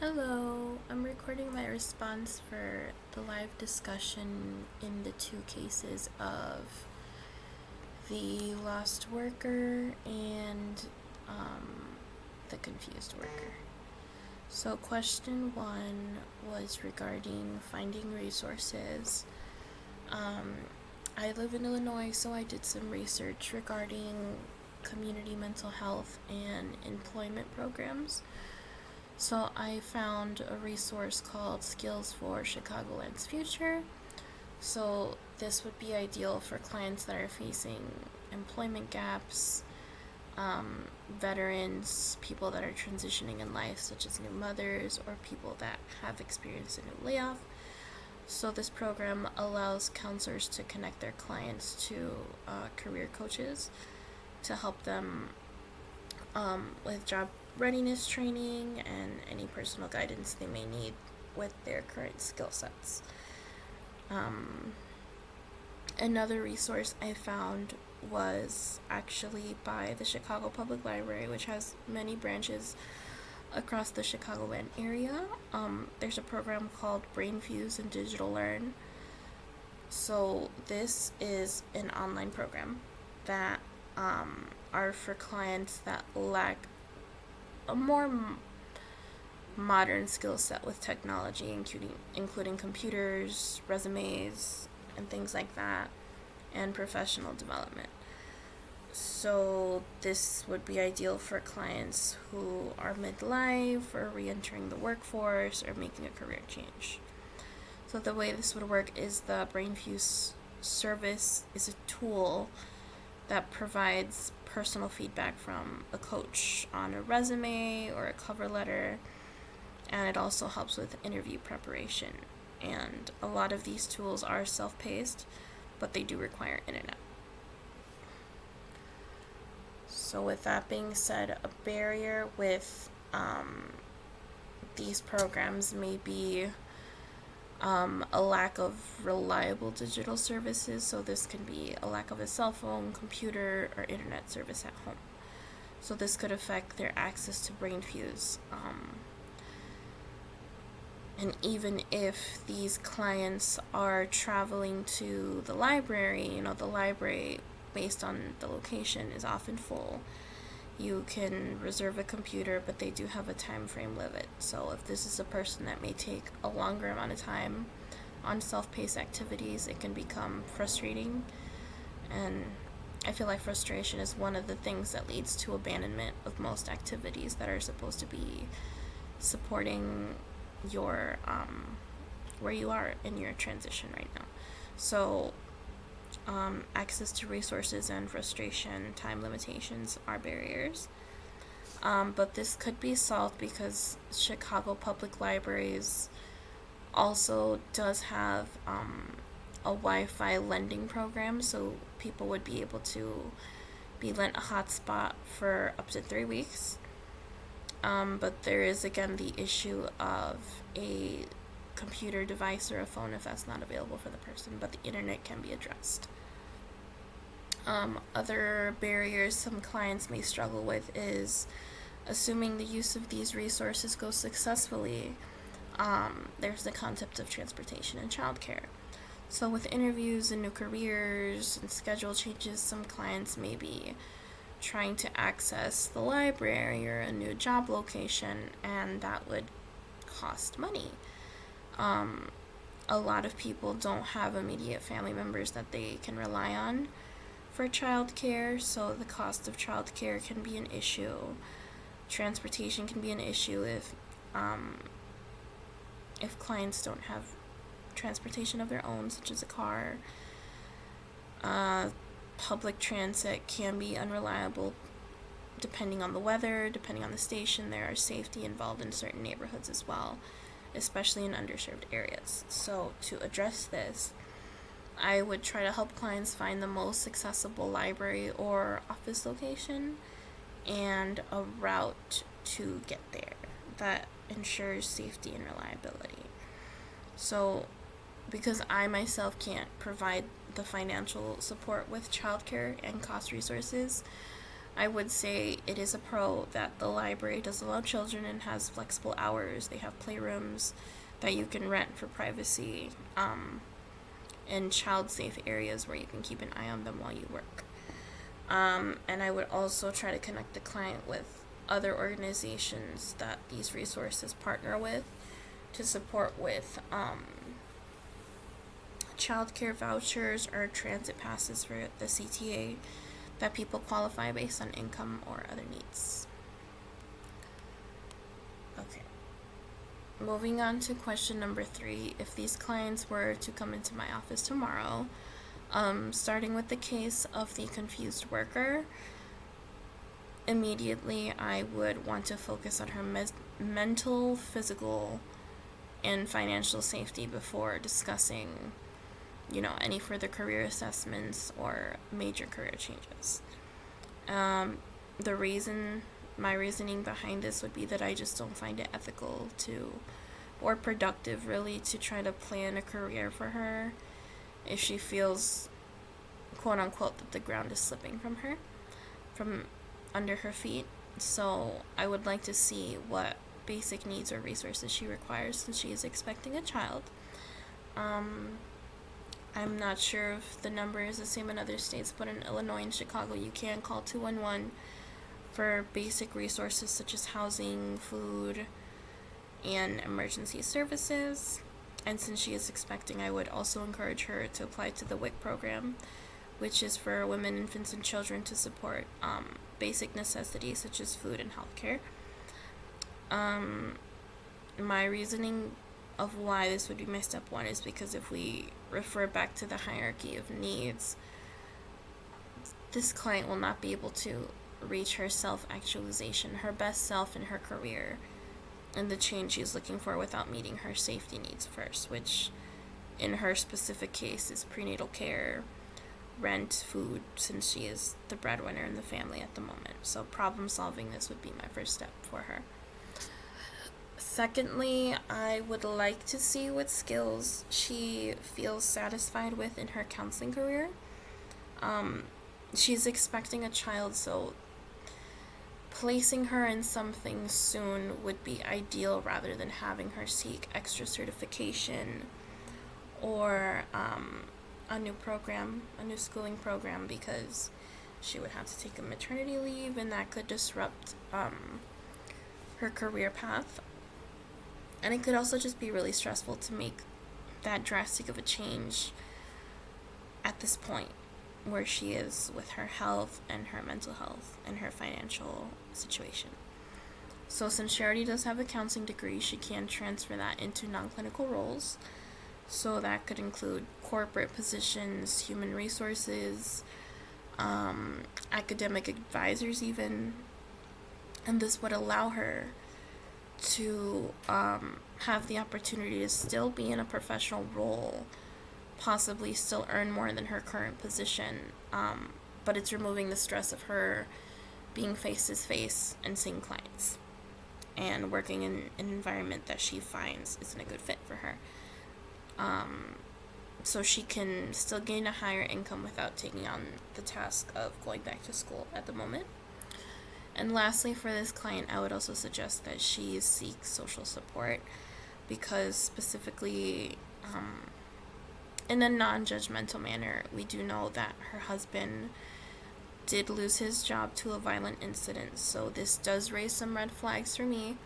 Hello, I'm recording my response for the live discussion in the two cases of the lost worker and the confused worker. So, question one was regarding finding resources. I live in Illinois, so I did some research regarding community mental health and employment programs. So I found a resource called Skills for Chicagoland's Future. So this would be ideal for clients that are facing employment gaps, veterans, people that are transitioning in life, such as new mothers, or people that have experienced a new layoff. So this program allows counselors to connect their clients to career coaches to help them with job readiness training and any personal guidance they may need with their current skill sets. Another resource I found was actually by the Chicago Public Library, which has many branches across the Chicagoland area. There's a program called BrainFuse and Digital Learn. So this is an online program that are for clients that lack a more modern skill set with technology, including computers, resumes, and things like that, and professional development. So this would be ideal for clients who are midlife or re-entering the workforce or making a career change. So the way this would work is the BrainFuse service is a tool that provides personal feedback from a coach on a resume or a cover letter, and it also helps with interview preparation. And a lot of these tools are self-paced, but they do require internet. So with that being said, a barrier with these programs may be a lack of reliable digital services. So this can be a lack of a cell phone, computer, or internet service at home. So this could affect their access to BrainFuse. And even if these clients are traveling to the library, the library, based on the location, is often full. You can reserve a computer, but they do have a time frame limit. So if this is a person that may take a longer amount of time on self-paced activities, it can become frustrating. And I feel like frustration is one of the things that leads to abandonment of most activities that are supposed to be supporting your where you are in your transition right now. So access to resources and frustration, time limitations are barriers. But this could be solved because Chicago Public Libraries also does have a Wi-Fi lending program, so people would be able to be lent a hotspot for up to 3 weeks. But there is again the issue of a computer device or a phone if that's not available for the person, but the internet can be addressed. Other barriers some clients may struggle with is assuming the use of these resources goes successfully. There's the concept of transportation and childcare. So with interviews and new careers and schedule changes, some clients may be trying to access the library or a new job location, and that would cost money. A lot of people don't have immediate family members that they can rely on for childcare, so the cost of childcare can be an issue. Transportation can be an issue if clients don't have transportation of their own, such as a car. Public transit can be unreliable depending on the weather, depending on the station. There are safety involved in certain neighborhoods as well, especially in underserved areas. So to address this, I would try to help clients find the most accessible library or office location and a route to get there that ensures safety and reliability. So because I myself can't provide the financial support with childcare and cost resources, I would say it is a pro that the library does allow children and has flexible hours. They have playrooms that you can rent for privacy, and child safe areas where you can keep an eye on them while you work. And I would also try to connect the client with other organizations that these resources partner with to support with childcare vouchers or transit passes for the CTA that people qualify based on income or other needs. Okay. Moving on to question number 3. If these clients were to come into my office tomorrow, starting with the case of the confused worker, immediately I would want to focus on her mental, physical, and financial safety before discussing, any further career assessments or major career changes. My reasoning behind this would be that I just don't find it ethical or productive really to try to plan a career for her if she feels, quote unquote, that the ground is slipping from under her feet. So I would like to see what basic needs or resources she requires since she is expecting a child. I'm not sure if the number is the same in other states, but in Illinois and Chicago, you can call 211 for basic resources such as housing, food, and emergency services. And since she is expecting, I would also encourage her to apply to the WIC program, which is for women, infants, and children to support basic necessities such as food and healthcare. My reasoning of why this would be my step 1 is because if we refer back to the hierarchy of needs, this client will not be able to reach her self-actualization, her best self in her career, and the change she's looking for without meeting her safety needs first, which in her specific case is prenatal care, rent, food, since she is the breadwinner in the family at the moment. So problem solving this would be my first step for her. Secondly, I would like to see what skills she feels satisfied with in her counseling career. She's expecting a child, so placing her in something soon would be ideal rather than having her seek extra certification or a new schooling program, because she would have to take a maternity leave and that could disrupt her career path. And it could also just be really stressful to make that drastic of a change at this point where she is with her health and her mental health and her financial situation. So since she already does have a counseling degree, she can transfer that into non-clinical roles. So that could include corporate positions, human resources, academic advisors even. And this would allow her to have the opportunity to still be in a professional role, possibly still earn more than her current position, but it's removing the stress of her being face-to-face and seeing clients and working in an environment that she finds isn't a good fit for her. So she can still gain a higher income without taking on the task of going back to school at the moment. And lastly, for this client, I would also suggest that she seek social support, because specifically, in a non-judgmental manner, we do know that her husband did lose his job to a violent incident. So this does raise some red flags for me.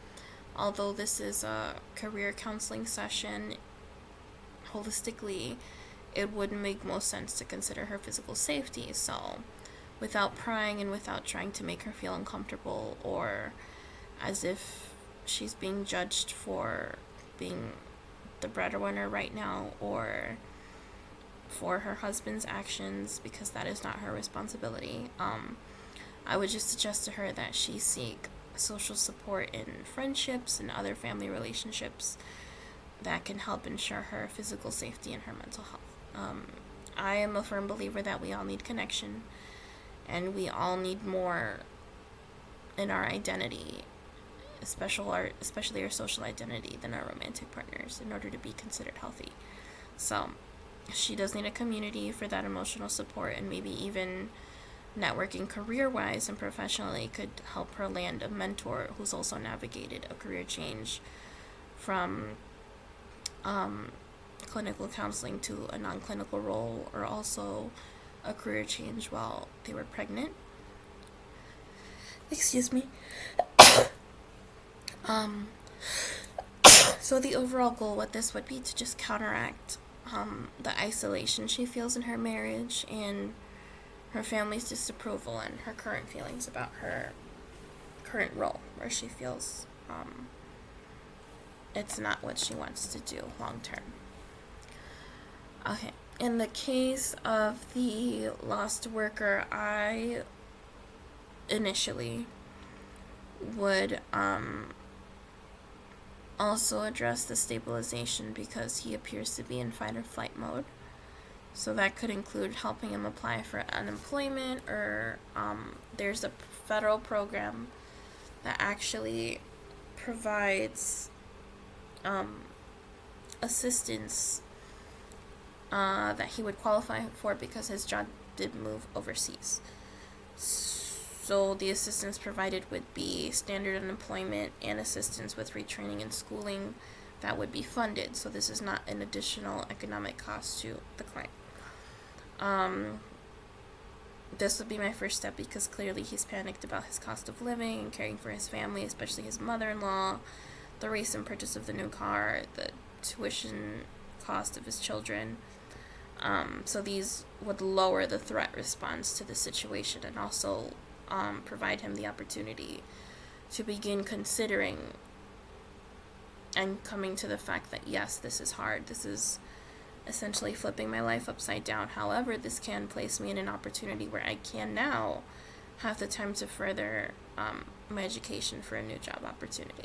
Although this is a career counseling session, holistically, it would make most sense to consider her physical safety. So without prying and without trying to make her feel uncomfortable or as if she's being judged for being the breadwinner right now or for her husband's actions, because that is not her responsibility. I would just suggest to her that she seek social support in friendships and other family relationships that can help ensure her physical safety and her mental health. I am a firm believer that we all need connection, and we all need more in our identity, especially our social identity, than our romantic partners in order to be considered healthy. So she does need a community for that emotional support, and maybe even networking career-wise and professionally could help her land a mentor who's also navigated a career change from clinical counseling to a non-clinical role, or also a career change while they were pregnant. Excuse me. So the overall goal with this would be to just counteract the isolation she feels in her marriage and her family's disapproval and her current feelings about her current role, where she feels it's not what she wants to do long term. Okay, in the case of the lost worker, I initially would also address the stabilization, because he appears to be in fight or flight mode. So that could include helping him apply for unemployment, or there's a federal program that actually provides assistance that he would qualify for because his job did move overseas. So the assistance provided would be standard unemployment and assistance with retraining and schooling that would be funded. So this is not an additional economic cost to the client. This would be my first step, because clearly he's panicked about his cost of living and caring for his family, especially his mother-in-law, the recent purchase of the new car, the tuition cost of his children. So these would lower the threat response to the situation, and also provide him the opportunity to begin considering and coming to the fact that, yes, this is hard. This is essentially flipping my life upside down. However, this can place me in an opportunity where I can now have the time to further my education for a new job opportunity.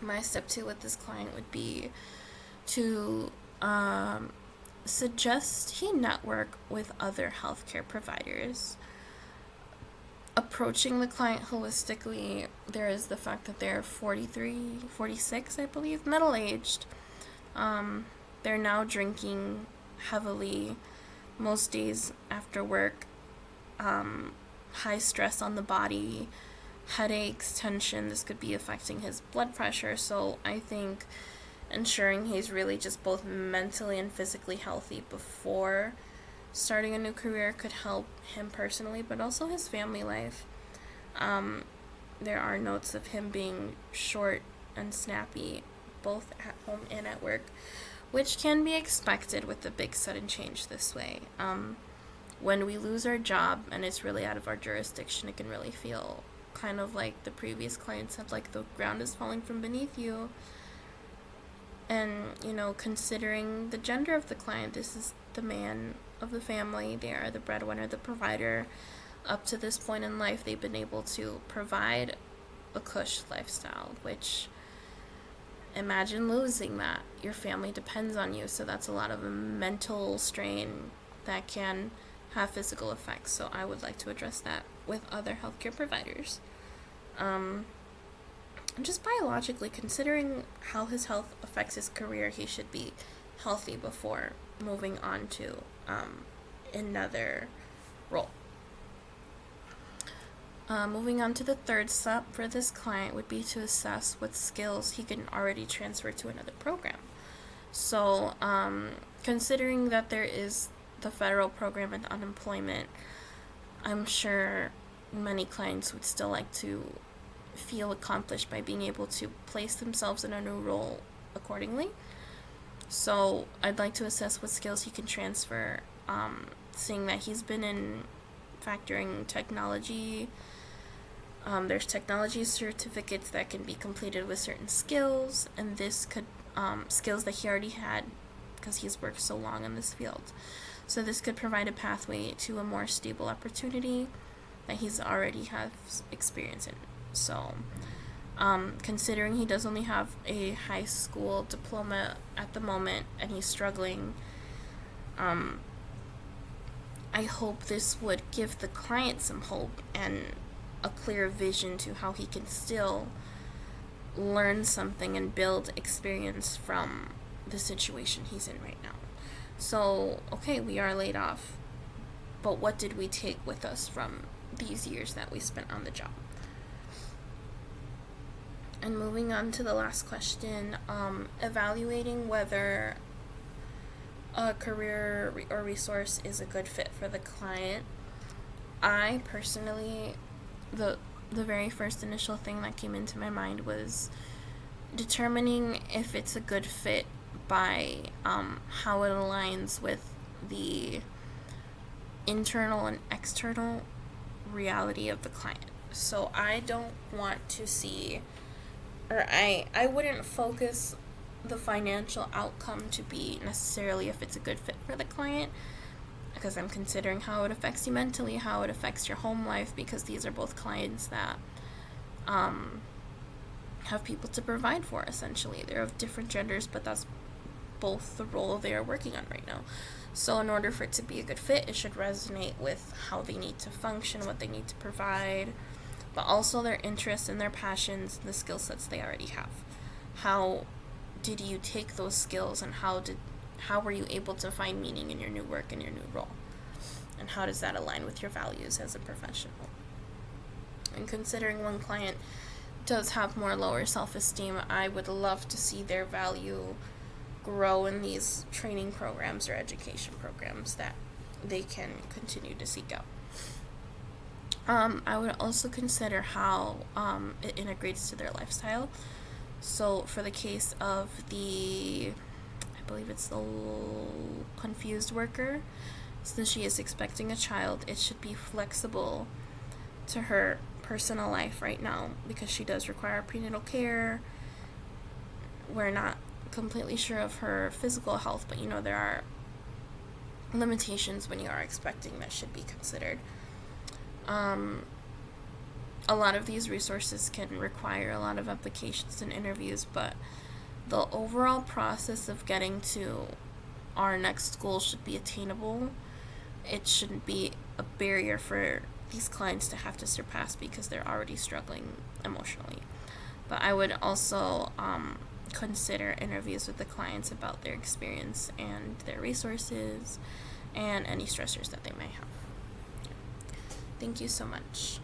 My step 2 with this client would be to suggest he network with other healthcare providers. Approaching the client holistically, there is the fact that they're 43, 46, I believe, middle-aged. They're now drinking heavily most days after work. High stress on the body, headaches, tension. This could be affecting his blood pressure. So I think ensuring he's really just both mentally and physically healthy before starting a new career could help him personally, but also his family life. There are notes of him being short and snappy, both at home and at work, which can be expected with a big sudden change this way. When we lose our job and it's really out of our jurisdiction, it can really feel kind of like the previous client said, like the ground is falling from beneath you. And, considering the gender of the client, this is the man of the family. They are the breadwinner, the provider. Up to this point in life, they've been able to provide a cush lifestyle, which, imagine losing that. Your family depends on you, so that's a lot of a mental strain that can have physical effects. So I would like to address that with other healthcare providers. Just biologically, considering how his health affects his career, he should be healthy before moving on to another role. Moving on to the third step for this client would be to assess what skills he can already transfer to another program. So, considering that there is the federal program in unemployment, I'm sure many clients would still like to feel accomplished by being able to place themselves in a new role accordingly. So I'd like to assess what skills he can transfer, seeing that he's been in factoring technology. There's technology certificates that can be completed with certain skills, and this could skills that he already had because he's worked so long in this field. So this could provide a pathway to a more stable opportunity that he's already has experience in. So, considering he does only have a high school diploma at the moment and he's struggling, I hope this would give the client some hope and a clear vision to how he can still learn something and build experience from the situation he's in right now. So, okay, we are laid off, but what did we take with us from these years that we spent on the job? And moving on to the last question, evaluating whether a career or resource is a good fit for the client. I personally, the very first initial thing that came into my mind was determining if it's a good fit by how it aligns with the internal and external reality of the client. So I don't want to see, or I wouldn't focus the financial outcome to be necessarily if it's a good fit for the client, because I'm considering how it affects you mentally, how it affects your home life, because these are both clients that have people to provide for, essentially. They're of different genders, but that's both the role they are working on right now. So in order for it to be a good fit, it should resonate with how they need to function, what they need to provide, but also their interests and their passions, the skill sets they already have. How did you take those skills, and how were you able to find meaning in your new work and your new role? And how does that align with your values as a professional? And considering one client does have more lower self-esteem, I would love to see their value grow in these training programs or education programs that they can continue to seek out. I would also consider how it integrates to their lifestyle. So for the case of I believe it's the confused worker, since she is expecting a child, it should be flexible to her personal life right now, because she does require prenatal care. We're not completely sure of her physical health, but there are limitations when you are expecting that should be considered. A lot of these resources can require a lot of applications and interviews, but the overall process of getting to our next goal should be attainable. It shouldn't be a barrier for these clients to have to surpass because they're already struggling emotionally. But I would also consider interviews with the clients about their experience and their resources and any stressors that they may have. Thank you so much.